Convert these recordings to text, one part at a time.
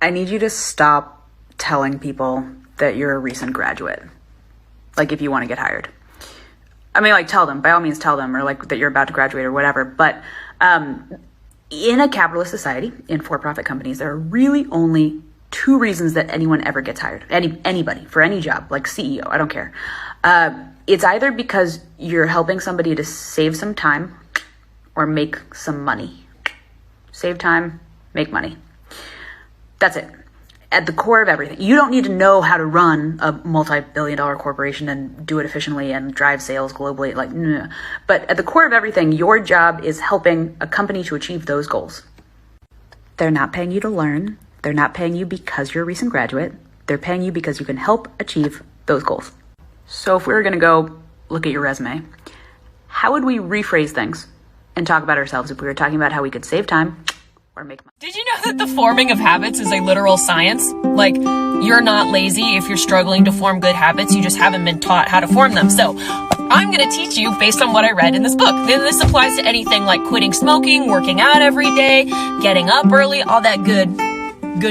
I need you to stop telling people that you're a recent graduate. Like, if you want to get hired. I mean, like, tell them, by all means tell them, or like that you're about to graduate or whatever. But in a capitalist society, in for-profit companies, there are really only two reasons that anyone ever gets hired. Anybody, for any job, like CEO, I don't care. It's either because you're helping somebody to save some time or make some money. Save time, make money. That's it. At the core of everything. You don't need to know how to run a multi-billion-dollar corporation and do it efficiently and drive sales globally. Like, no. But at the core of everything, your job is helping a company to achieve those goals. They're not paying you to learn. They're not paying you because you're a recent graduate. They're paying you because you can help achieve those goals. So if we were going to go look at your resume, how would we rephrase things and talk about ourselves if we were talking about how we could save time or make money? Did you know that the forming of habits is a literal science? Like, you're not lazy if you're struggling to form good habits, you just haven't been taught how to form them. So I'm going to teach you based on what I read in this book. Then this applies to anything like quitting smoking, working out every day, getting up early, all that good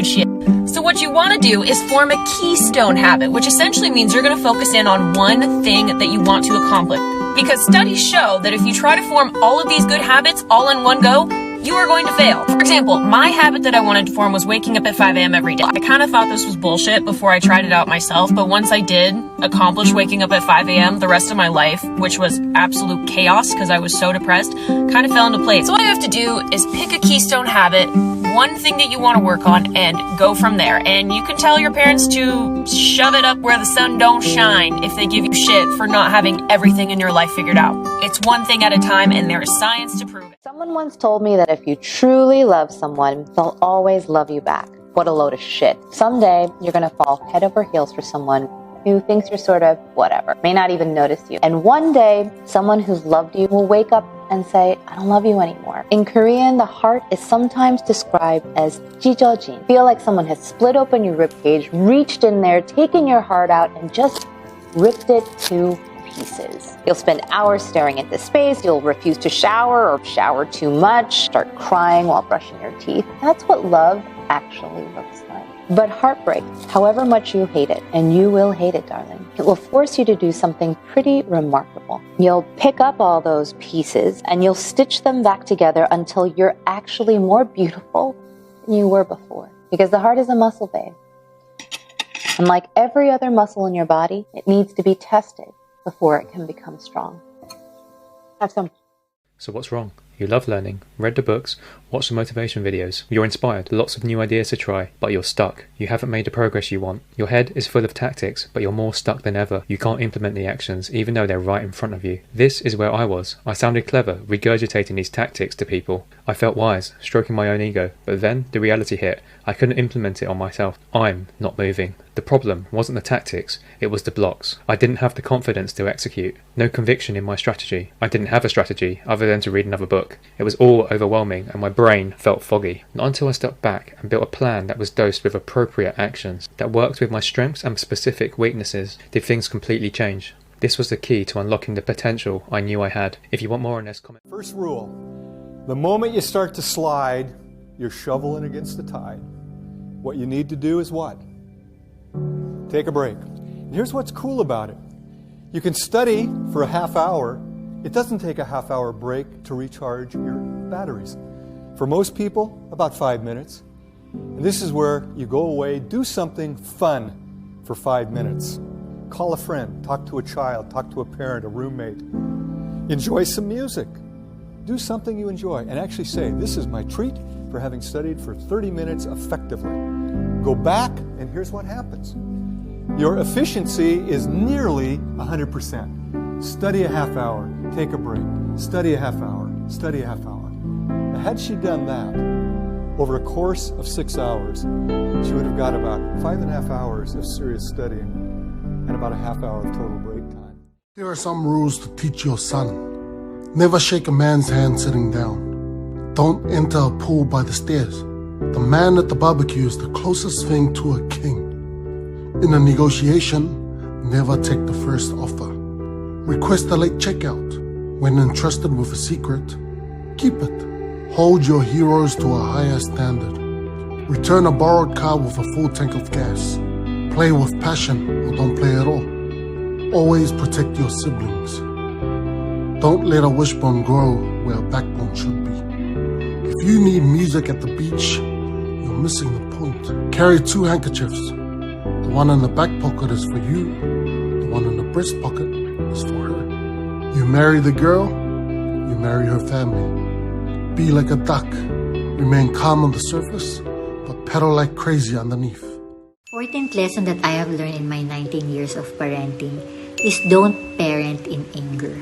shit. So what you want to do is form a keystone habit, which essentially means you're going to focus in on one thing that you want to accomplish. Because studies show that if you try to form all of these good habits all in one go, you are going to fail. For example, my habit that I wanted to form was waking up at 5 a.m. every day. I kind of thought this was bullshit before I tried it out myself, but once I did accomplish waking up at 5 a.m., the rest of my life, which was absolute chaos because I was so depressed, kind of fell into place. So what you have to do is pick a keystone habit, one thing that you want to work on, and go from there. And you can tell your parents to shove it up where the sun don't shine if they give you shit for not having everything in your life figured out. It's one thing at a time, and there is science to prove it. Someone once told me that if you truly love someone, they'll always love you back. What a load of shit. Someday, you're going to fall head over heels for someone who thinks you're sort of whatever, may not even notice you. And one day, someone who's loved you will wake up and say, I don't love you anymore. In Korean, the heart is sometimes described as 찢어진. Feel like someone has split open your ribcage, reached in there, taken your heart out, and just ripped it to pieces. You'll spend hours staring into space, you'll refuse to shower or shower too much, start crying while brushing your teeth. That's what love actually looks like. But heartbreak, however much you hate it, and you will hate it, darling, it will force you to do something pretty remarkable. You'll pick up all those pieces and you'll stitch them back together until you're actually more beautiful than you were before. Because the heart is a muscle, babe. And like every other muscle in your body, it needs to be tested before it can become strong. Have some. So what's wrong? You love learning, read the books, watched the motivation videos, you're inspired, lots of new ideas to try, but you're stuck. You haven't made the progress you want. Your head is full of tactics, but you're more stuck than ever. You can't implement the actions, even though they're right in front of you. This is where I was. I sounded clever, regurgitating these tactics to people. I felt wise, stroking my own ego, but then the reality hit. I couldn't implement it on myself. I'm not moving. The problem wasn't the tactics, it was the blocks. I didn't have the confidence to execute. No conviction in my strategy. I didn't have a strategy other than to read another book. It was all overwhelming and my brain felt foggy. Not until I stepped back and built a plan that was dosed with appropriate actions, that worked with my strengths and specific weaknesses, did things completely change. This was the key to unlocking the potential I knew I had. If you want more on this, comment. First rule, the moment you start to slide, you're shoveling against the tide. What you need to do is what? Take a break. And here's what's cool about it. You can study for a half hour. It doesn't take a half hour break to recharge your batteries. For most people, about 5 minutes. And this is where you go away, do something fun for 5 minutes. Call a friend, talk to a child, talk to a parent, a roommate. Enjoy some music. Do something you enjoy and actually say, this is my treat for having studied for 30 minutes effectively. Go back and here's what happens. Your efficiency is nearly 100%. Study a half hour, take a break. Study a half hour, study a half hour. Now, had she done that over a course of 6 hours, she would have got about 5.5 hours of serious studying and about a half hour of total break time. Here are some rules to teach your son. Never shake a man's hand sitting down. Don't enter a pool by the stairs. The man at the barbecue is the closest thing to a king. In a negotiation, never take the first offer. Request a late checkout. When entrusted with a secret, keep it. Hold your heroes to a higher standard. Return a borrowed car with a full tank of gas. Play with passion or don't play at all. Always protect your siblings. Don't let a wishbone grow where a backbone should be. If you need music at the beach, you're missing the point. Carry 2 handkerchiefs. The one in the back pocket is for you. The one in the breast pocket is for her. You marry the girl, you marry her family. Be like a duck. Remain calm on the surface, but pedal like crazy underneath. 14th lesson that I have learned in my 19 years of parenting is don't parent in anger.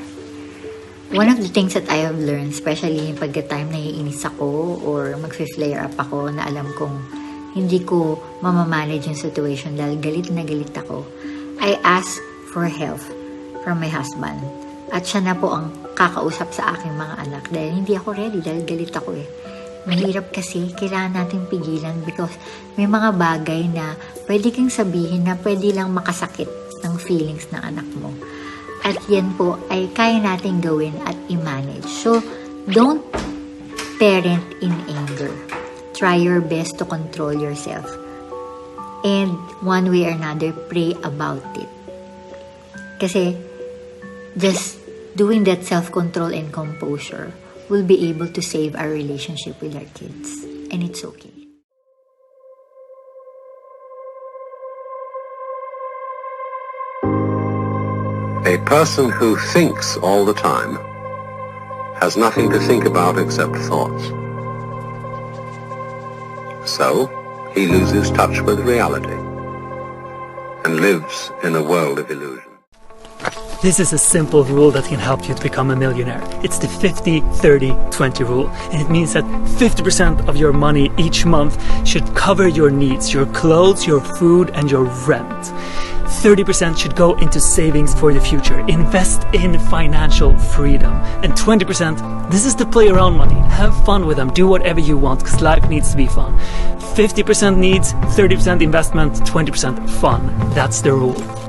One of the things that I have learned, especially pagka-time naiinis ako or mag-flare up ako na alam kong hindi ko mamamanage yung situation dahil galit na galit ako, I ask for help from my husband. At siya na po ang kakausap sa aking mga anak dahil hindi ako ready dahil galit ako eh. Mahirap kasi, kailangan natin pigilan because may mga bagay na pwede kang sabihin na pwede lang makasakit ng feelings ng anak mo. At yan po ay kaya natin gawin at i-manage. So, don't parent in anger. Try your best to control yourself. And one way or another, pray about it. Kasi, just doing that self-control and composure will be able to save our relationship with our kids. And it's okay. A person who thinks all the time has nothing to think about except thoughts. So, he loses touch with reality and lives in a world of illusion. This is a simple rule that can help you to become a millionaire. It's the 50-30-20 rule. And it means that 50% of your money each month should cover your needs, your clothes, your food, and your rent. 30% should go into savings for the future. Invest in financial freedom. And 20%, this is the play around money. Have fun with them. Do whatever you want because life needs to be fun. 50% needs, 30% investment, 20% fun. That's the rule.